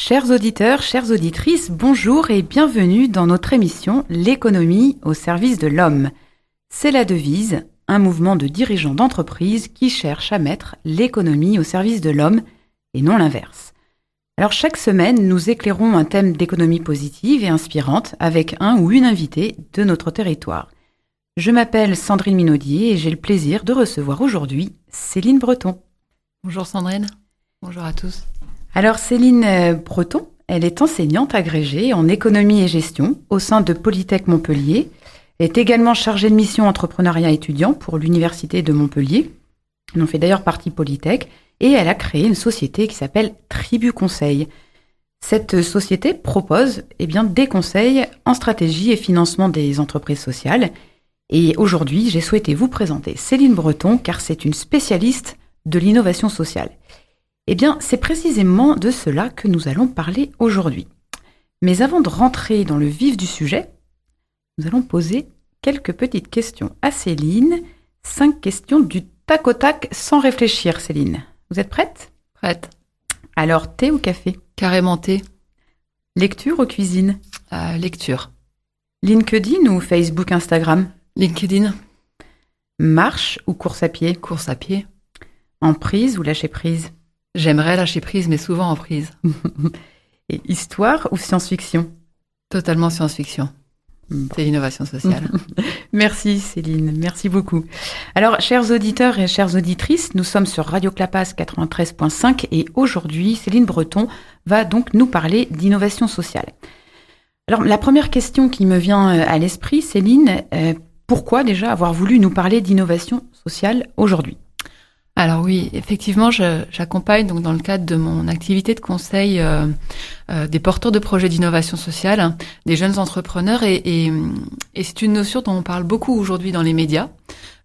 Chers auditeurs, chères auditrices, bonjour et bienvenue dans notre émission L'économie au service de l'homme. C'est la devise, un mouvement de dirigeants d'entreprise qui cherche à mettre l'économie au service de l'homme et non l'inverse. Alors chaque semaine, nous éclairons un thème d'économie positive et inspirante avec un ou une invitée de notre territoire. Je m'appelle Sandrine Minaudier et j'ai le plaisir de recevoir aujourd'hui Céline Breton. Bonjour Sandrine, bonjour à tous. Alors Céline Breton, elle est enseignante agrégée en économie et gestion au sein de Polytech Montpellier. Elle est également chargée de mission entrepreneuriat étudiant pour l'Université de Montpellier. Elle en fait d'ailleurs partie Polytech et elle a créé une société qui s'appelle Tribu Conseil. Cette société propose des conseils en stratégie et financement des entreprises sociales. Et aujourd'hui, j'ai souhaité vous présenter Céline Breton car c'est une spécialiste de l'innovation sociale. C'est précisément de cela que nous allons parler aujourd'hui. Mais avant de rentrer dans le vif du sujet, nous allons poser quelques petites questions à Céline. 5 questions du tac au tac sans réfléchir, Céline. Vous êtes prête ? Prête. Alors, thé ou café ? Carrément thé. Lecture ou cuisine ? Lecture. LinkedIn ou Facebook, Instagram ? LinkedIn. Marche ou course à pied ? Course à pied. Emprise ou lâcher prise ? J'aimerais lâcher prise, mais souvent en prise. Et histoire ou science-fiction ? Totalement science-fiction. C'est l'innovation sociale. Merci Céline, merci beaucoup. Alors, chers auditeurs et chères auditrices, nous sommes sur Radio Clapas 93.5 et aujourd'hui, Céline Breton va donc nous parler d'innovation sociale. Alors, la première question qui me vient à l'esprit, Céline, pourquoi déjà avoir voulu nous parler d'innovation sociale aujourd'hui ? Alors oui, effectivement, j'accompagne donc dans le cadre de mon activité de conseil des porteurs de projets d'innovation sociale, des jeunes entrepreneurs et c'est une notion dont on parle beaucoup aujourd'hui dans les médias,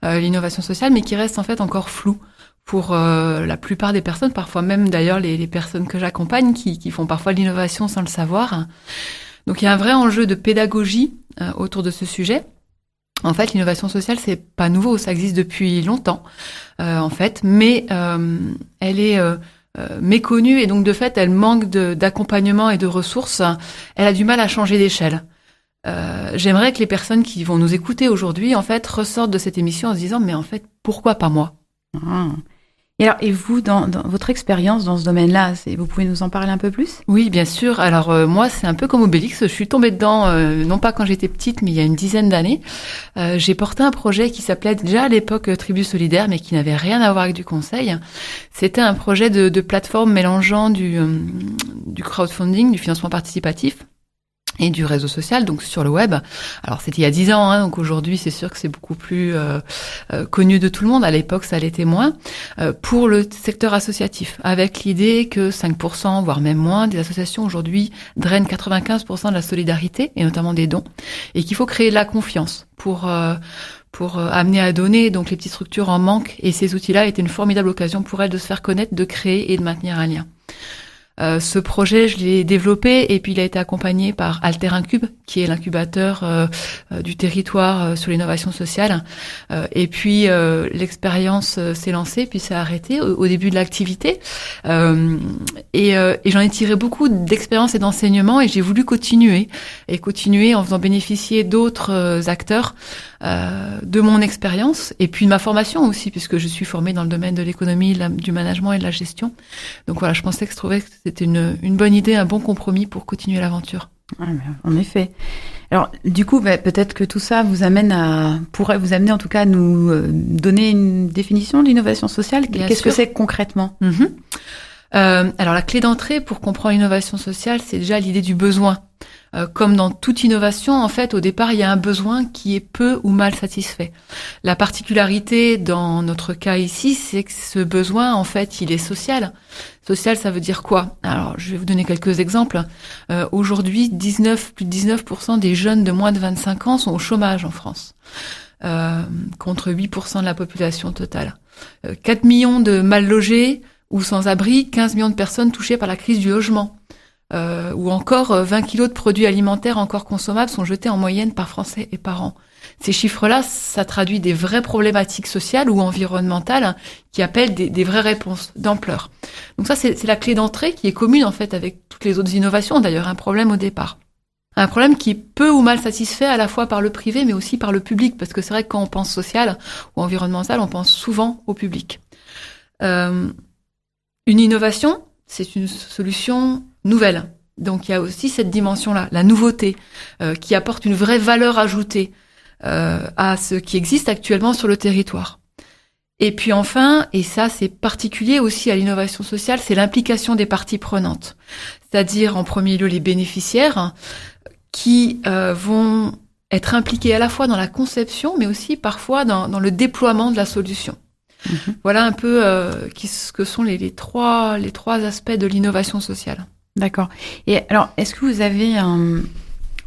l'innovation sociale, mais qui reste en fait encore floue pour la plupart des personnes, parfois même d'ailleurs les personnes que j'accompagne qui font parfois de l'innovation sans le savoir. Donc il y a un vrai enjeu de pédagogie autour de ce sujet. En fait, l'innovation sociale, c'est pas nouveau, ça existe depuis longtemps, mais elle est méconnue et donc de fait, elle manque d'accompagnement et de ressources. Elle a du mal à changer d'échelle. J'aimerais que les personnes qui vont nous écouter aujourd'hui, en fait, ressortent de cette émission en se disant, mais en fait, pourquoi pas moi ? Et vous, dans votre expérience dans ce domaine-là, vous pouvez nous en parler un peu plus ? Oui, bien sûr. Alors moi, c'est un peu comme Obélix. Je suis tombée dedans, non pas quand j'étais petite, mais il y a une dizaine d'années. J'ai porté un projet qui s'appelait déjà à l'époque Tribu Solidaire, mais qui n'avait rien à voir avec du conseil. C'était un projet de plateforme mélangeant du crowdfunding, du financement participatif, et du réseau social, donc sur le web. Alors c'était il y a 10 ans, donc aujourd'hui c'est sûr que c'est beaucoup plus connu de tout le monde. À l'époque ça l'était moins, pour le secteur associatif, avec l'idée que 5%, voire même moins, des associations aujourd'hui drainent 95% de la solidarité, et notamment des dons, et qu'il faut créer de la confiance pour amener à donner. Donc les petites structures en manquent, et ces outils-là étaient une formidable occasion pour elles de se faire connaître, de créer et de maintenir un lien. Ce projet, je l'ai développé et puis il a été accompagné par Alter Incube, qui est l'incubateur du territoire sur l'innovation sociale. Et puis l'expérience s'est lancée, puis s'est arrêtée au début de l'activité. Et j'en ai tiré beaucoup d'expériences et d'enseignements et j'ai voulu continuer en faisant bénéficier d'autres acteurs de mon expérience et puis de ma formation aussi, puisque je suis formée dans le domaine de l'économie, du management et de la gestion. Donc voilà, je trouvais que c'était une bonne idée, un bon compromis pour continuer l'aventure. En effet. Alors, du coup, peut-être que tout ça pourrait vous amener en tout cas à nous donner une définition de l'innovation sociale. Qu'est-ce que c'est concrètement ? Alors, la clé d'entrée pour comprendre l'innovation sociale, c'est déjà l'idée du besoin. Comme dans toute innovation, en fait, au départ, il y a un besoin qui est peu ou mal satisfait. La particularité dans notre cas ici, c'est que ce besoin, en fait, il est social. Social, ça veut dire quoi ? Alors, je vais vous donner quelques exemples. Aujourd'hui, plus de 19% des jeunes de moins de 25 ans sont au chômage en France, contre 8% de la population totale. 4 millions de mal logés ou sans abri, 15 millions de personnes touchées par la crise du logement. ou encore 20 kilos de produits alimentaires encore consommables sont jetés en moyenne par Français et par an. Ces chiffres-là, ça traduit des vraies problématiques sociales ou environnementales qui appellent des vraies réponses d'ampleur. Donc ça, c'est la clé d'entrée qui est commune en fait avec toutes les autres innovations, d'ailleurs un problème au départ. Un problème qui est peu ou mal satisfait à la fois par le privé mais aussi par le public, parce que c'est vrai que quand on pense social ou environnemental, on pense souvent au public. Une innovation, c'est une solution nouvelle. Donc il y a aussi cette dimension-là, la nouveauté, qui apporte une vraie valeur ajoutée à ce qui existe actuellement sur le territoire. Et puis enfin, et ça c'est particulier aussi à l'innovation sociale, c'est l'implication des parties prenantes. C'est-à-dire en premier lieu les bénéficiaires qui vont être impliqués à la fois dans la conception, mais aussi parfois dans le déploiement de la solution. Voilà un peu ce que sont les trois aspects de l'innovation sociale. D'accord. Et alors, est-ce que vous avez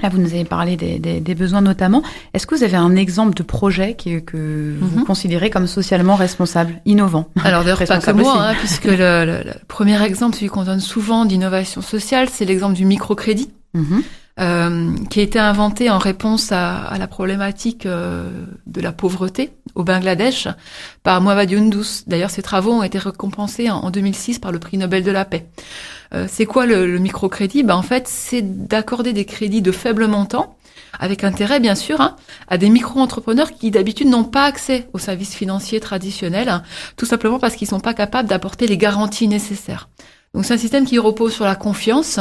là, vous nous avez parlé des besoins notamment. Est-ce que vous avez un exemple de projet que vous considérez comme socialement responsable, innovant? Alors d'ailleurs, pas que moi, puisque le premier exemple, celui qu'on donne souvent d'innovation sociale, c'est l'exemple du microcrédit. Qui a été inventé en réponse à la problématique de la pauvreté au Bangladesh par Mohamed Yunus. D'ailleurs, ses travaux ont été récompensés en 2006 par le prix Nobel de la paix. C'est quoi le microcrédit ? En fait, c'est d'accorder des crédits de faible montant, avec intérêt bien sûr, à des micro-entrepreneurs qui d'habitude n'ont pas accès aux services financiers traditionnels, tout simplement parce qu'ils sont pas capables d'apporter les garanties nécessaires. Donc c'est un système qui repose sur la confiance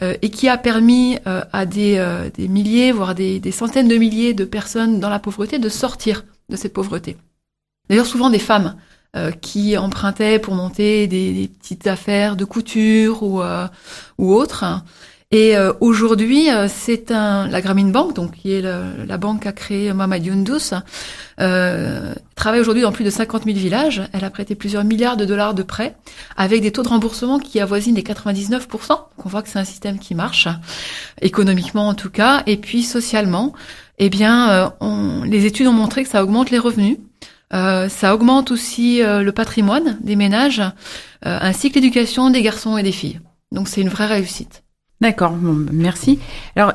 et qui a permis à des milliers, voire des centaines de milliers de personnes dans la pauvreté de sortir de cette pauvreté. D'ailleurs souvent des femmes qui empruntaient pour monter des petites affaires de couture ou autres. Et aujourd'hui, c'est la Grameen Bank, donc qui est la banque qu'a créée Mohamed Yunus, travaille aujourd'hui dans plus de 50 000 villages. Elle a prêté plusieurs milliards de dollars de prêts avec des taux de remboursement qui avoisinent les 99%. Donc on voit que c'est un système qui marche, économiquement en tout cas, et puis socialement. Eh bien, les études ont montré que ça augmente les revenus. Ça augmente aussi le patrimoine des ménages, ainsi que l'éducation des garçons et des filles. Donc c'est une vraie réussite. D'accord, bon, merci. Alors,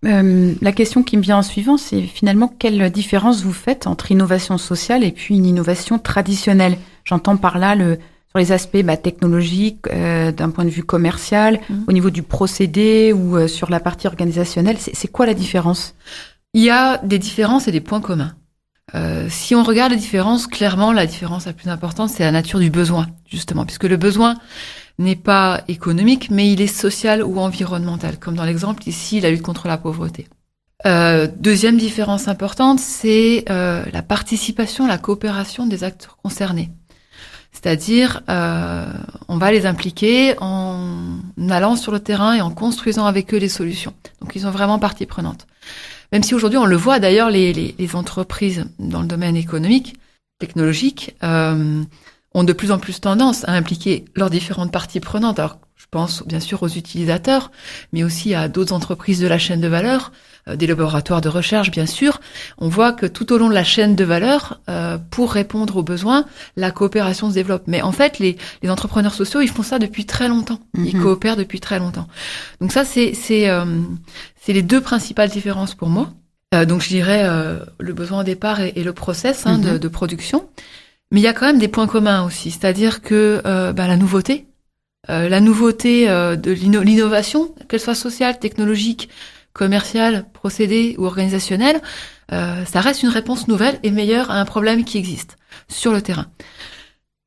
la question qui me vient en suivant, c'est finalement quelle différence vous faites entre innovation sociale et puis une innovation traditionnelle ? J'entends par là sur les aspects technologiques, d'un point de vue commercial, au niveau du procédé ou sur la partie organisationnelle. C'est quoi la différence ? Il y a des différences et des points communs. Si on regarde les différences, clairement, la différence la plus importante, c'est la nature du besoin, justement, puisque le besoin n'est pas économique, mais il est social ou environnemental, comme dans l'exemple ici, la lutte contre la pauvreté. Deuxième différence importante, c'est la participation, la coopération des acteurs concernés. C'est-à-dire, on va les impliquer en allant sur le terrain et en construisant avec eux les solutions. Donc, ils sont vraiment partie prenante. Même si aujourd'hui, on le voit d'ailleurs, les entreprises dans le domaine économique, technologique, ont de plus en plus tendance à impliquer leurs différentes parties prenantes. Alors, je pense bien sûr aux utilisateurs, mais aussi à d'autres entreprises de la chaîne de valeur, des laboratoires de recherche, bien sûr. On voit que tout au long de la chaîne de valeur, pour répondre aux besoins, la coopération se développe. Mais en fait, les entrepreneurs sociaux, ils font ça depuis très longtemps. Ils coopèrent depuis très longtemps. Donc ça, c'est les deux principales différences pour moi. Donc je dirais le besoin au départ et le process de production. Mais il y a quand même des points communs aussi, c'est-à-dire que la nouveauté de l'innovation, qu'elle soit sociale, technologique, commerciale, procédée ou organisationnelle, ça reste une réponse nouvelle et meilleure à un problème qui existe sur le terrain.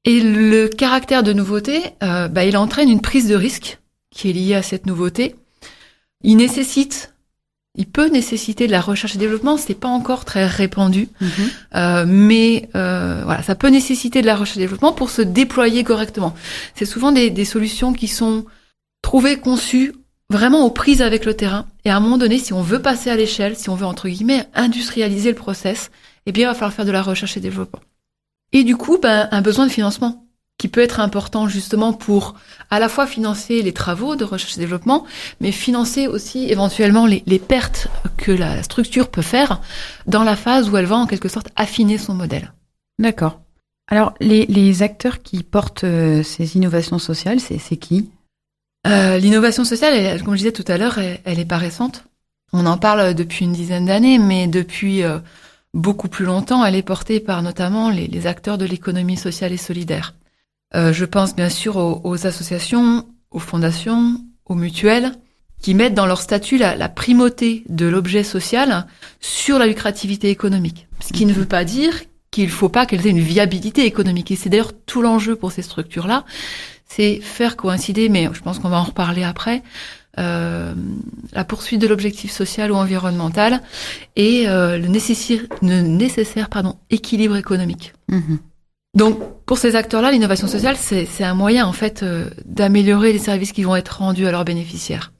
Et le caractère de nouveauté, il entraîne une prise de risque qui est liée à cette nouveauté. Il peut nécessiter de la recherche et développement, c'est pas encore très répandu, mais ça peut nécessiter de la recherche et développement pour se déployer correctement. C'est souvent des solutions qui sont trouvées, conçues, vraiment aux prises avec le terrain. Et à un moment donné, si on veut passer à l'échelle, si on veut, entre guillemets, industrialiser le process, eh bien, il va falloir faire de la recherche et développement. Et du coup, un besoin de financement qui peut être important justement pour à la fois financer les travaux de recherche et développement, mais financer aussi éventuellement les pertes que la structure peut faire dans la phase où elle va en quelque sorte affiner son modèle. D'accord. Alors, les acteurs qui portent ces innovations sociales, c'est qui ? L'innovation sociale, comme je disais tout à l'heure, elle est pas récente. On en parle depuis une dizaine d'années, mais depuis beaucoup plus longtemps, elle est portée par notamment les acteurs de l'économie sociale et solidaire. Je pense bien sûr aux associations, aux fondations, aux mutuelles, qui mettent dans leur statut la primauté de l'objet social sur la lucrativité économique. Ce qui ne veut pas dire qu'il ne faut pas qu'elles aient une viabilité économique. Et c'est d'ailleurs tout l'enjeu pour ces structures-là, c'est faire coïncider, mais je pense qu'on va en reparler après, la poursuite de l'objectif social ou environnemental et le nécessaire équilibre économique. Donc, pour ces acteurs-là, l'innovation sociale, c'est un moyen, en fait, d'améliorer les services qui vont être rendus à leurs bénéficiaires.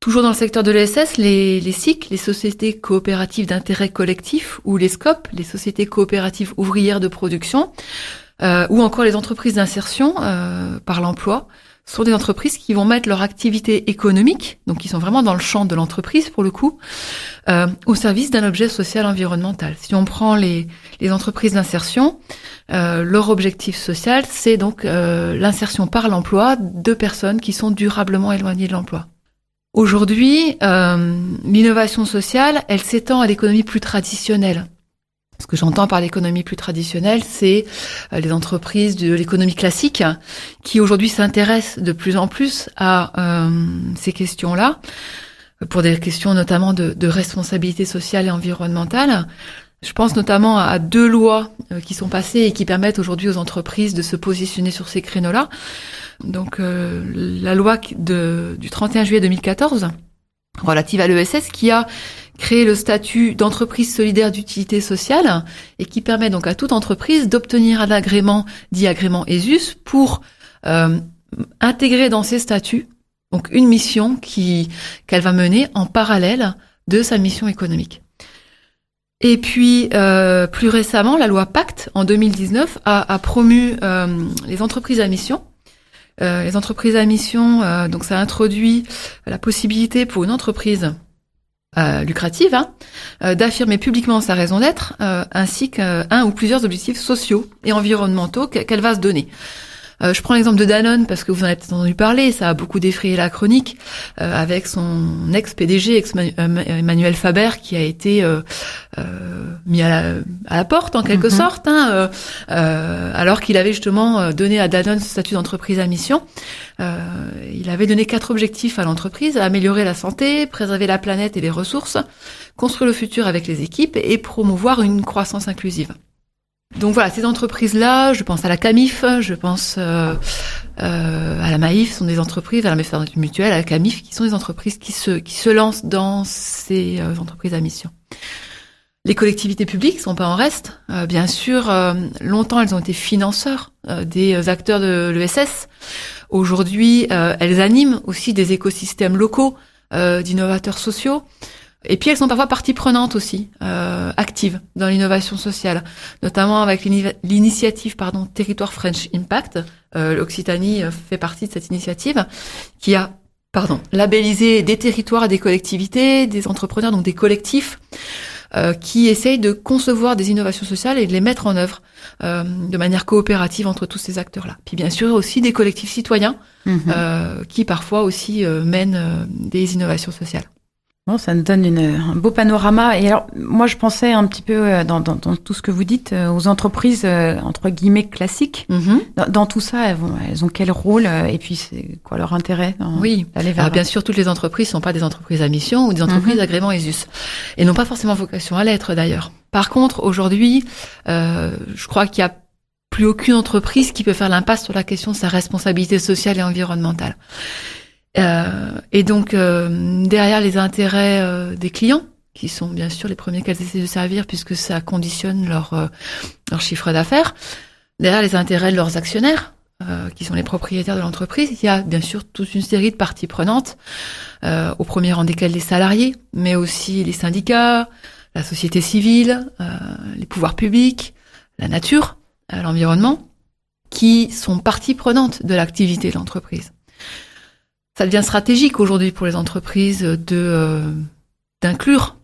Toujours dans le secteur de l'ESS, les SIC, les sociétés coopératives d'intérêt collectif, ou les SCOP, les sociétés coopératives ouvrières de production, ou encore les entreprises d'insertion par l'emploi, sont des entreprises qui vont mettre leur activité économique, donc qui sont vraiment dans le champ de l'entreprise pour le coup, au service d'un objet social environnemental. Si on prend les entreprises d'insertion, leur objectif social, c'est donc l'insertion par l'emploi de personnes qui sont durablement éloignées de l'emploi. Aujourd'hui, l'innovation sociale, elle s'étend à l'économie plus traditionnelle. Ce que j'entends par l'économie plus traditionnelle, c'est les entreprises de l'économie classique qui aujourd'hui s'intéressent de plus en plus à ces questions-là, pour des questions notamment de responsabilité sociale et environnementale. Je pense notamment à 2 lois qui sont passées et qui permettent aujourd'hui aux entreprises de se positionner sur ces créneaux-là. Donc la loi du 31 juillet 2014 relative à l'ESS qui a créé le statut d'entreprise solidaire d'utilité sociale et qui permet donc à toute entreprise d'obtenir un agrément dit agrément ESUS pour intégrer dans ses statuts donc une mission qu'elle va mener en parallèle de sa mission économique. Et puis, plus récemment, la loi Pacte, en 2019, a promu les entreprises à mission. Les entreprises à mission, donc ça introduit la possibilité pour une entreprise lucrative d'affirmer publiquement sa raison d'être, ainsi qu'un ou plusieurs objectifs sociaux et environnementaux qu'elle va se donner. Je prends l'exemple de Danone parce que vous en avez peut-être entendu parler, ça a beaucoup défrayé la chronique avec son ex-PDG, Emmanuel Faber, qui a été mis à la porte en quelque sorte, alors qu'il avait justement donné à Danone ce statut d'entreprise à mission. Il avait donné 4 objectifs à l'entreprise: améliorer la santé, préserver la planète et les ressources, construire le futur avec les équipes et promouvoir une croissance inclusive. Donc voilà, ces entreprises-là, je pense à la CAMIF, je pense à la MAIF, sont des entreprises, à la Mutuelle, à la CAMIF, qui sont des entreprises qui se lancent dans ces entreprises à mission. Les collectivités publiques sont pas en reste. Bien sûr, longtemps, elles ont été financeurs des acteurs de l'ESS. Aujourd'hui, elles animent aussi des écosystèmes locaux d'innovateurs sociaux. Et puis elles sont parfois partie prenante aussi, active dans l'innovation sociale, notamment avec l'initiative Territoire French Impact. L'Occitanie fait partie de cette initiative qui a labellisé des territoires, des collectivités, des entrepreneurs, donc des collectifs qui essayent de concevoir des innovations sociales et de les mettre en œuvre de manière coopérative entre tous ces acteurs-là. Puis bien sûr aussi des collectifs citoyens qui parfois aussi mènent des innovations sociales. Bon, ça nous donne un beau panorama. Et alors, moi, je pensais un petit peu dans tout ce que vous dites aux entreprises entre guillemets classiques. Dans tout ça, elles ont quel rôle et puis c'est quoi leur intérêt d'aller vers alors, bien sûr, toutes les entreprises sont pas des entreprises à mission ou des entreprises agrément ESUS et n'ont pas forcément vocation à l'être d'ailleurs. Par contre, aujourd'hui, je crois qu'il y a plus aucune entreprise qui peut faire l'impasse sur la question de sa responsabilité sociale et environnementale. Et donc derrière les intérêts des clients, qui sont bien sûr les premiers qu'elles essaient de servir puisque ça conditionne leur chiffre d'affaires, derrière les intérêts de leurs actionnaires, qui sont les propriétaires de l'entreprise, il y a bien sûr toute une série de parties prenantes, au premier rang desquelles les salariés, mais aussi les syndicats, la société civile, les pouvoirs publics, la nature, l'environnement, qui sont parties prenantes de l'activité de l'entreprise. Ça devient stratégique aujourd'hui pour les entreprises d'inclure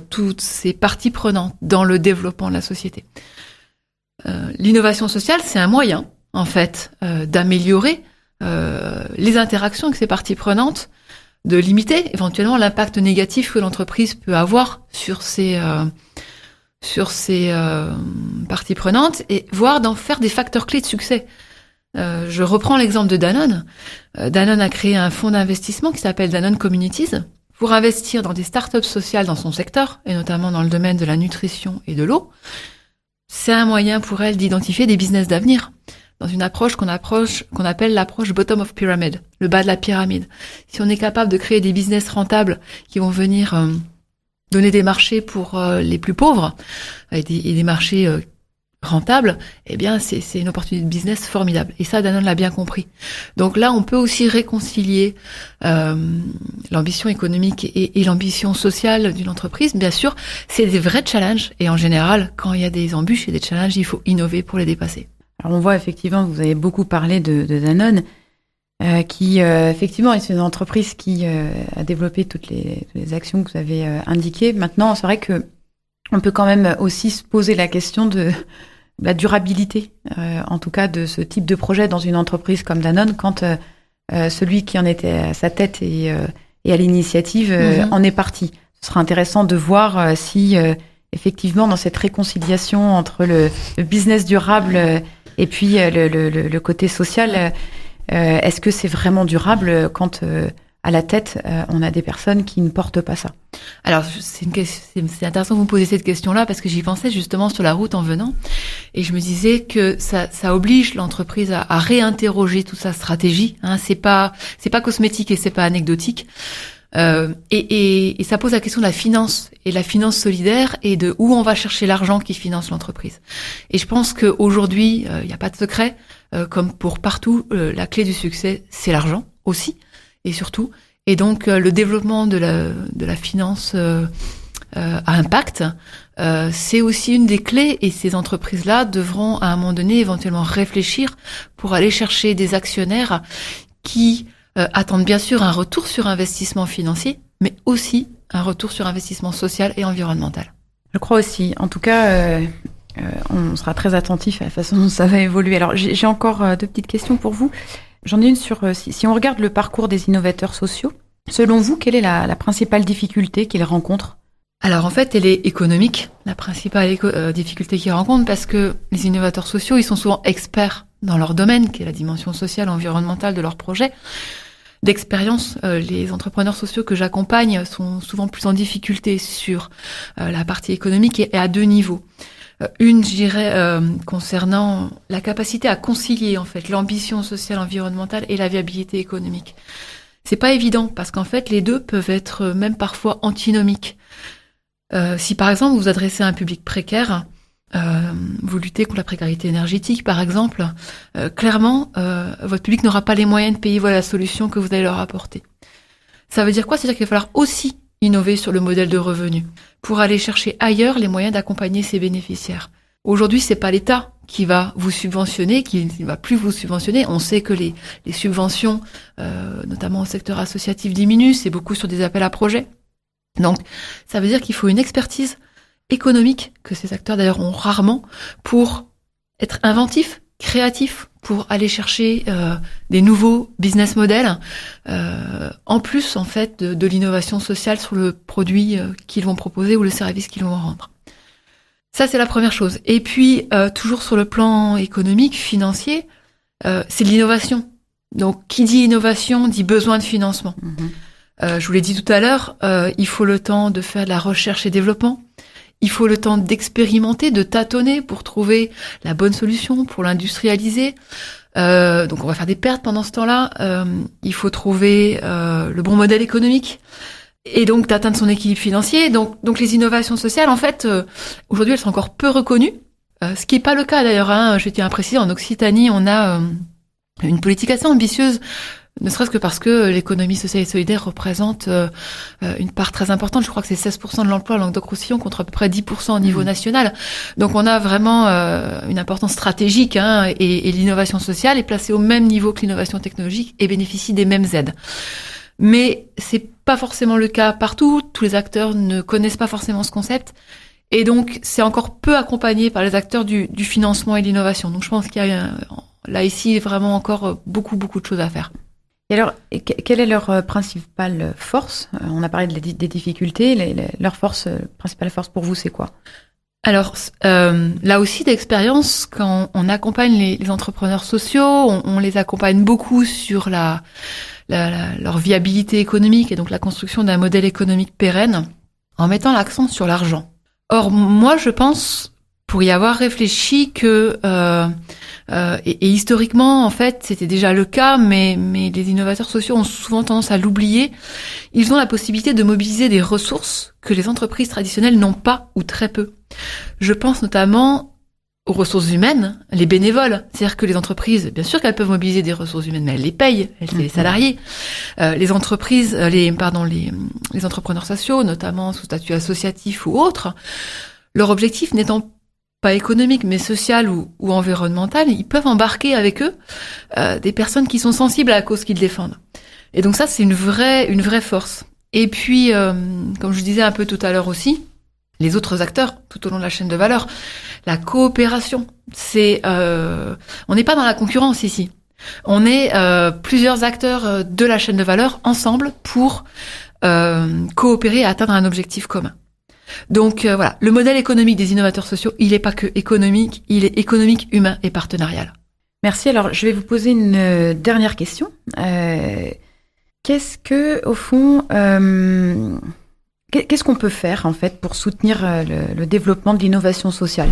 toutes ces parties prenantes dans le développement de la société. L'innovation sociale, c'est un moyen, en fait, d'améliorer les interactions avec ces parties prenantes, de limiter éventuellement l'impact négatif que l'entreprise peut avoir sur ces parties prenantes, et voire d'en faire des facteurs clés de succès. Je reprends l'exemple de Danone. Danone a créé un fonds d'investissement qui s'appelle Danone Communities pour investir dans des startups sociales dans son secteur, et notamment dans le domaine de la nutrition et de l'eau. C'est un moyen pour elle d'identifier des business d'avenir dans une approche qu'on appelle l'approche bottom of pyramid, le bas de la pyramide. Si on est capable de créer des business rentables qui vont venir donner des marchés pour les plus pauvres et des marchés rentables, eh bien c'est une opportunité de business formidable. Et ça, Danone l'a bien compris. Donc là, on peut aussi réconcilier l'ambition économique et l'ambition sociale d'une entreprise. Bien sûr, c'est des vrais challenges. Et en général, quand il y a des embûches et des challenges, il faut innover pour les dépasser. Alors on voit effectivement que vous avez beaucoup parlé de Danone, qui effectivement est une entreprise qui a développé toutes les actions que vous avez indiquées. Maintenant, c'est vrai que on peut quand même aussi se poser la question de la durabilité, en tout cas de ce type de projet dans une entreprise comme Danone, quand celui qui en était à sa tête et à l'initiative en est parti. Ce sera intéressant de voir si effectivement dans cette réconciliation entre le business durable et puis le côté social, est-ce que c'est vraiment durable quand à la tête on a des personnes qui ne portent pas ça? Alors c'est intéressant que vous me posiez cette question-là, parce que j'y pensais justement sur la route en venant, et je me disais que ça oblige l'entreprise à réinterroger toute sa stratégie. C'est pas cosmétique et c'est pas anecdotique. Et ça pose la question de la finance et la finance solidaire, et de où on va chercher l'argent qui finance l'entreprise. Et je pense qu'aujourd'hui, il n'y a pas de secret, comme pour partout, la clé du succès, c'est l'argent aussi et surtout. Et donc le développement de la finance à impact, c'est aussi une des clés, et ces entreprises-là devront à un moment donné éventuellement réfléchir pour aller chercher des actionnaires qui attendent bien sûr un retour sur investissement financier, mais aussi un retour sur investissement social et environnemental. Je crois aussi. En tout cas, on sera très attentif à la façon dont ça va évoluer. Alors, j'ai encore deux petites questions pour vous. J'en ai une sur si on regarde le parcours des innovateurs sociaux. Selon vous, quelle est la principale difficulté qu'ils rencontrent? Alors en fait, elle est économique, la principale difficulté qu'ils rencontrent, parce que les innovateurs sociaux, ils sont souvent experts dans leur domaine, qui est la dimension sociale, environnementale de leur projet. D'expérience, les entrepreneurs sociaux que j'accompagne sont souvent plus en difficulté sur la partie économique, et à deux niveaux. Une, je dirais, concernant la capacité à concilier en fait l'ambition sociale, environnementale et la viabilité économique. C'est pas évident, parce qu'en fait les deux peuvent être même parfois antinomiques. Si par exemple vous vous adressez à un public précaire, vous luttez contre la précarité énergétique par exemple, clairement votre public n'aura pas les moyens de payer la solution que vous allez leur apporter. Ça veut dire quoi? C'est-à-dire qu'il va falloir aussi innover sur le modèle de revenu pour aller chercher ailleurs les moyens d'accompagner ces bénéficiaires. Aujourd'hui, c'est pas l'État qui va vous subventionner, qui ne va plus vous subventionner. On sait que les subventions, notamment au secteur associatif, diminuent. C'est beaucoup sur des appels à projets. Donc, ça veut dire qu'il faut une expertise économique, que ces acteurs d'ailleurs ont rarement, pour être inventifs, créatifs, pour aller chercher des nouveaux business models, en plus en fait de l'innovation sociale sur le produit qu'ils vont proposer ou le service qu'ils vont rendre. Ça, c'est la première chose. Et puis, toujours sur le plan économique, financier, c'est de l'innovation. Donc, qui dit innovation dit besoin de financement. Je vous l'ai dit tout à l'heure, il faut le temps de faire de la recherche et développement. Il faut le temps d'expérimenter, de tâtonner pour trouver la bonne solution, pour l'industrialiser. Donc, on va faire des pertes pendant ce temps-là. Il faut trouver le bon modèle économique. Et donc d'atteindre son équilibre financier. Donc les innovations sociales, en fait, aujourd'hui, elles sont encore peu reconnues. Ce qui n'est pas le cas d'ailleurs. Je tiens à préciser, en Occitanie, on a une politique assez ambitieuse, ne serait-ce que parce que l'économie sociale et solidaire représente une part très importante. Je crois que c'est 16% de l'emploi en Languedoc-Roussillon contre à peu près 10% au niveau national. Donc on a vraiment une importance stratégique, et l'innovation sociale est placée au même niveau que l'innovation technologique et bénéficie des mêmes aides. Mais c'est pas forcément le cas partout. Tous les acteurs ne connaissent pas forcément ce concept. Et donc, c'est encore peu accompagné par les acteurs du financement et de l'innovation. Donc, je pense qu'il y a là, ici, il y a vraiment encore beaucoup de choses à faire. Et alors, quelle est leur principale force ? On a parlé des difficultés. Leur principale force pour vous, c'est quoi ? Alors, là aussi, d'expérience, quand on accompagne les entrepreneurs sociaux, on les accompagne beaucoup sur leur viabilité économique et donc la construction d'un modèle économique pérenne en mettant l'accent sur l'argent. Or, moi, je pense, pour y avoir réfléchi, que et historiquement, en fait, c'était déjà le cas, mais les innovateurs sociaux ont souvent tendance à l'oublier. Ils ont la possibilité de mobiliser des ressources que les entreprises traditionnelles n'ont pas ou très peu. Je pense notamment aux ressources humaines, les bénévoles. C'est-à-dire que les entreprises, bien sûr qu'elles peuvent mobiliser des ressources humaines, mais elles les payent, elles les salariés. Les entreprises, les entrepreneurs sociaux, notamment sous statut associatif ou autre, leur objectif n'étant pas économique, mais social ou environnemental, ils peuvent embarquer avec eux des personnes qui sont sensibles à la cause qu'ils défendent. Et donc ça, c'est une vraie force. Et puis, comme je disais un peu tout à l'heure aussi, les autres acteurs tout au long de la chaîne de valeur, la coopération, on n'est pas dans la concurrence ici. On est plusieurs acteurs de la chaîne de valeur ensemble pour coopérer et atteindre un objectif commun. Donc voilà, le modèle économique des innovateurs sociaux, il n'est pas que économique, il est économique, humain et partenarial. Merci. Alors, je vais vous poser une dernière question. Qu'est-ce qu'on peut faire en fait pour soutenir le développement de l'innovation sociale ?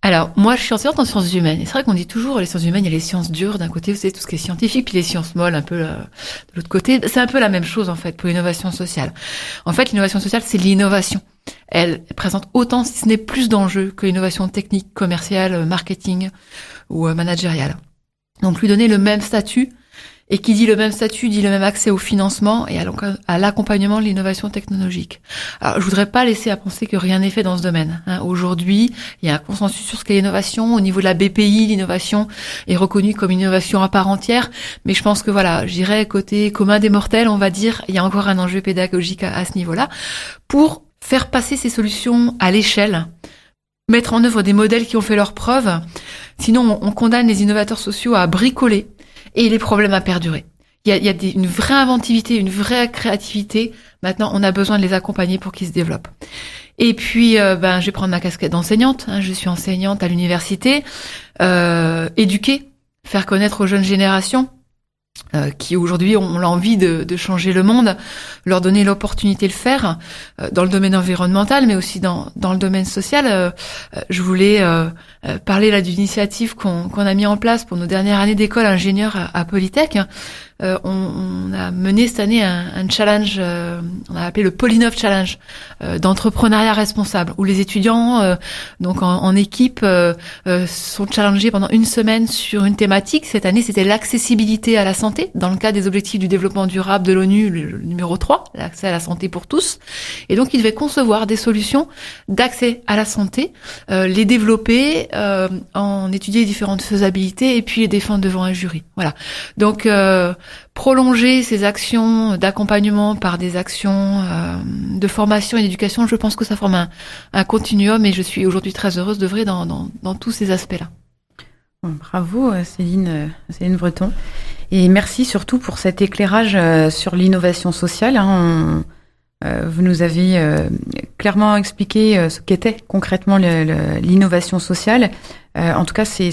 Alors, moi, je suis enseignante en sciences humaines. Et c'est vrai qu'on dit toujours, les sciences humaines, il y a les sciences dures d'un côté, vous savez, tout ce qui est scientifique, puis les sciences molles un peu de l'autre côté. C'est un peu la même chose, en fait, pour l'innovation sociale. En fait, l'innovation sociale, c'est l'innovation. Elle présente autant, si ce n'est plus d'enjeux que l'innovation technique, commerciale, marketing ou managériale. Donc, lui donner le même statut. Et qui dit le même statut, dit le même accès au financement et à l'accompagnement de l'innovation technologique. Alors, je voudrais pas laisser à penser que rien n'est fait dans ce domaine. Aujourd'hui, il y a un consensus sur ce qu'est l'innovation. Au niveau de la BPI, l'innovation est reconnue comme une innovation à part entière. Mais je pense que voilà, je dirais côté commun des mortels, on va dire, il y a encore un enjeu pédagogique à ce niveau-là pour faire passer ces solutions à l'échelle, mettre en œuvre des modèles qui ont fait leurs preuves. Sinon, on condamne les innovateurs sociaux à bricoler et les problèmes à perdurer. Il y a une vraie inventivité, une vraie créativité. Maintenant, on a besoin de les accompagner pour qu'ils se développent. Et puis, je vais prendre ma casquette d'enseignante. Je suis enseignante à l'université. Éduquer, faire connaître aux jeunes générations qui aujourd'hui ont l'envie de changer le monde, leur donner l'opportunité de le faire dans le domaine environnemental, mais aussi dans le domaine social. Je voulais parler là d'une initiative qu'on a mis en place pour nos dernières années d'école ingénieur à Polytech. On a mené cette année un challenge, on a appelé le Polynov Challenge d'entrepreneuriat responsable, où les étudiants donc en équipe sont challengés pendant une semaine sur une thématique. Cette année, c'était l'accessibilité à la santé, dans le cadre des objectifs du développement durable de l'ONU, le numéro 3, l'accès à la santé pour tous. Et donc, ils devaient concevoir des solutions d'accès à la santé, les développer, en étudier différentes faisabilités et puis les défendre devant un jury. Voilà. Donc, prolonger ces actions d'accompagnement par des actions de formation et d'éducation, je pense que ça forme un continuum et je suis aujourd'hui très heureuse d'œuvrer dans tous ces aspects-là. Bravo Céline Breton. Et merci surtout pour cet éclairage sur l'innovation sociale. Vous nous avez clairement expliqué ce qu'était concrètement l'innovation sociale. En tout cas, c'est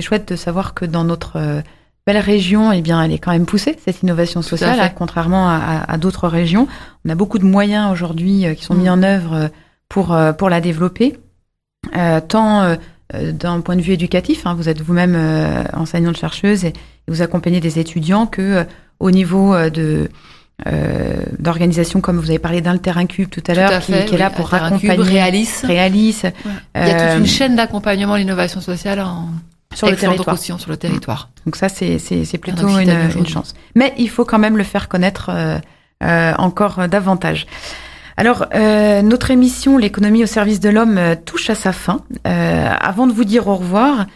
chouette de savoir que dans notre belle région, eh bien, elle est quand même poussée, cette innovation sociale, contrairement à d'autres régions. On a beaucoup de moyens aujourd'hui qui sont mis en œuvre pour la développer, tant d'un point de vue éducatif, vous êtes vous-même enseignante-chercheuse et vous accompagnez des étudiants, que au niveau d'organisation, comme vous avez parlé d'Alterancube tout à l'heure, qui est là pour accompagner Réalis. Ouais. Il y a toute une chaîne d'accompagnement à l'innovation sociale sur le territoire. Sur le territoire. Donc ça, c'est plutôt une chance. Mais il faut quand même le faire connaître encore davantage. Alors, notre émission, l'économie au service de l'homme, touche à sa fin. Avant de vous dire au revoir,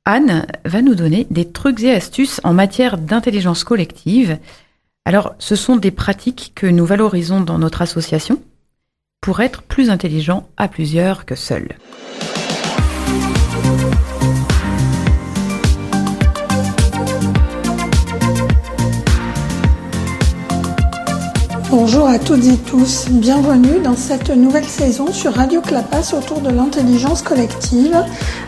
Anne va nous donner des trucs et astuces en matière d'intelligence collective. Alors, ce sont des pratiques que nous valorisons dans notre association pour être plus intelligents à plusieurs que seuls. Bonjour à toutes et tous, bienvenue dans cette nouvelle saison sur Radio Clapas autour de l'intelligence collective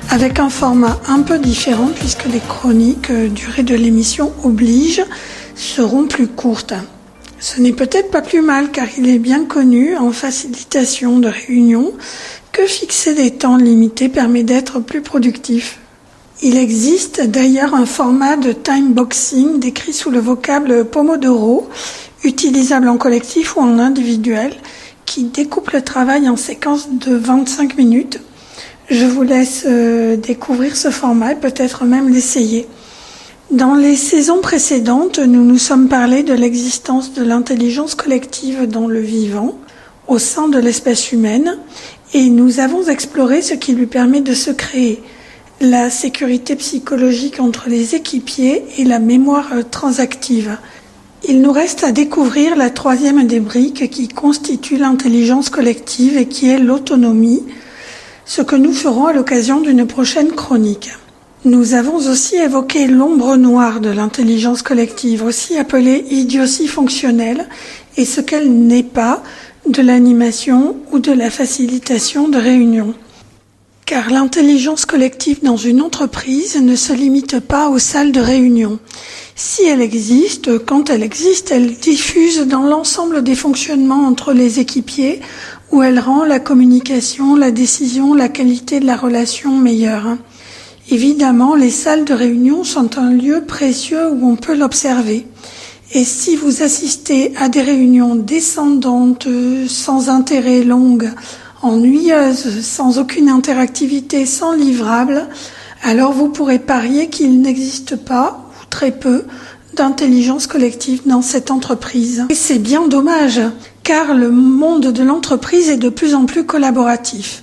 avec un format un peu différent puisque les chroniques, durée de l'émission oblige, seront plus courtes. Ce n'est peut-être pas plus mal car il est bien connu en facilitation de réunion que fixer des temps limités permet d'être plus productif. Il existe d'ailleurs un format de time boxing décrit sous le vocable Pomodoro, utilisable en collectif ou en individuel, qui découpe le travail en séquences de 25 minutes. Je vous laisse découvrir ce format et peut-être même l'essayer. Dans les saisons précédentes, nous nous sommes parlé de l'existence de l'intelligence collective dans le vivant, au sein de l'espèce humaine, et nous avons exploré ce qui lui permet de se créer, la sécurité psychologique entre les équipiers et la mémoire transactive. Il nous reste à découvrir la troisième des briques qui constitue l'intelligence collective et qui est l'autonomie, ce que nous ferons à l'occasion d'une prochaine chronique. Nous avons aussi évoqué l'ombre noire de l'intelligence collective, aussi appelée idiotie fonctionnelle, et ce qu'elle n'est pas de l'animation ou de la facilitation de réunions. Car l'intelligence collective dans une entreprise ne se limite pas aux salles de réunion. Si elle existe, quand elle existe, elle diffuse dans l'ensemble des fonctionnements entre les équipiers où elle rend la communication, la décision, la qualité de la relation meilleure. Évidemment, les salles de réunion sont un lieu précieux où on peut l'observer. Et si vous assistez à des réunions descendantes, sans intérêt, longues, ennuyeuses, sans aucune interactivité, sans livrable, alors vous pourrez parier qu'il n'existe pas, ou très peu, d'intelligence collective dans cette entreprise. Et c'est bien dommage, car le monde de l'entreprise est de plus en plus collaboratif.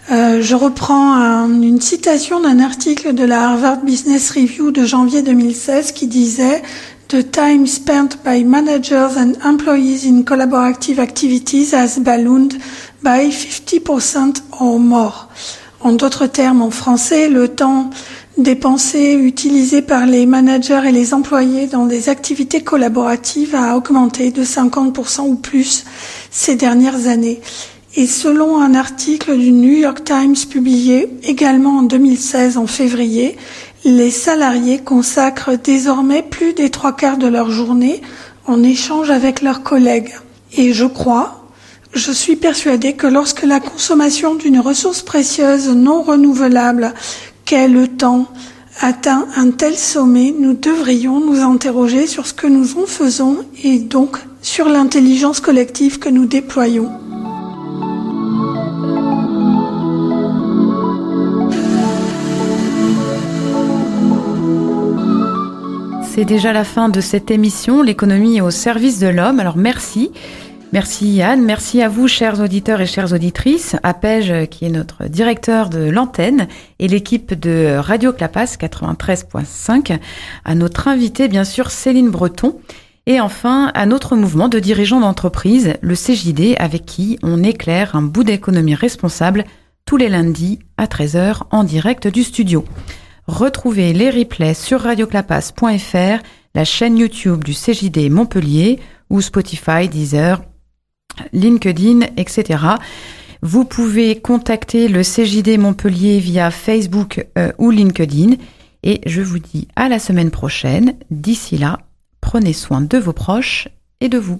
Je reprends une citation d'un article de la Harvard Business Review de janvier 2016 qui disait « The time spent by managers and employees in collaborative activities has ballooned by 50% or more ». En d'autres termes, en français, le temps dépensé, utilisé par les managers et les employés dans des activités collaboratives a augmenté de 50% ou plus ces dernières années. Et selon un article du New York Times publié également en 2016 en février, les salariés consacrent désormais plus des 3/4 de leur journée en échange avec leurs collègues. Et je suis persuadée que lorsque la consommation d'une ressource précieuse non renouvelable qu'est le temps atteint un tel sommet, nous devrions nous interroger sur ce que nous en faisons et donc sur l'intelligence collective que nous déployons. C'est déjà la fin de cette émission, l'économie est au service de l'homme. Alors merci. Merci Yann, merci à vous chers auditeurs et chères auditrices, à Pej qui est notre directeur de l'antenne et l'équipe de Radio Clapas 93.5, à notre invitée bien sûr Céline Breton et enfin à notre mouvement de dirigeants d'entreprise, le CJD, avec qui on éclaire un bout d'économie responsable tous les lundis à 13h en direct du studio. Retrouvez les replays sur radioclapas.fr, la chaîne YouTube du CJD Montpellier ou Spotify, Deezer, LinkedIn, etc. Vous pouvez contacter le CJD Montpellier via Facebook ou LinkedIn et je vous dis à la semaine prochaine. D'ici là, prenez soin de vos proches et de vous.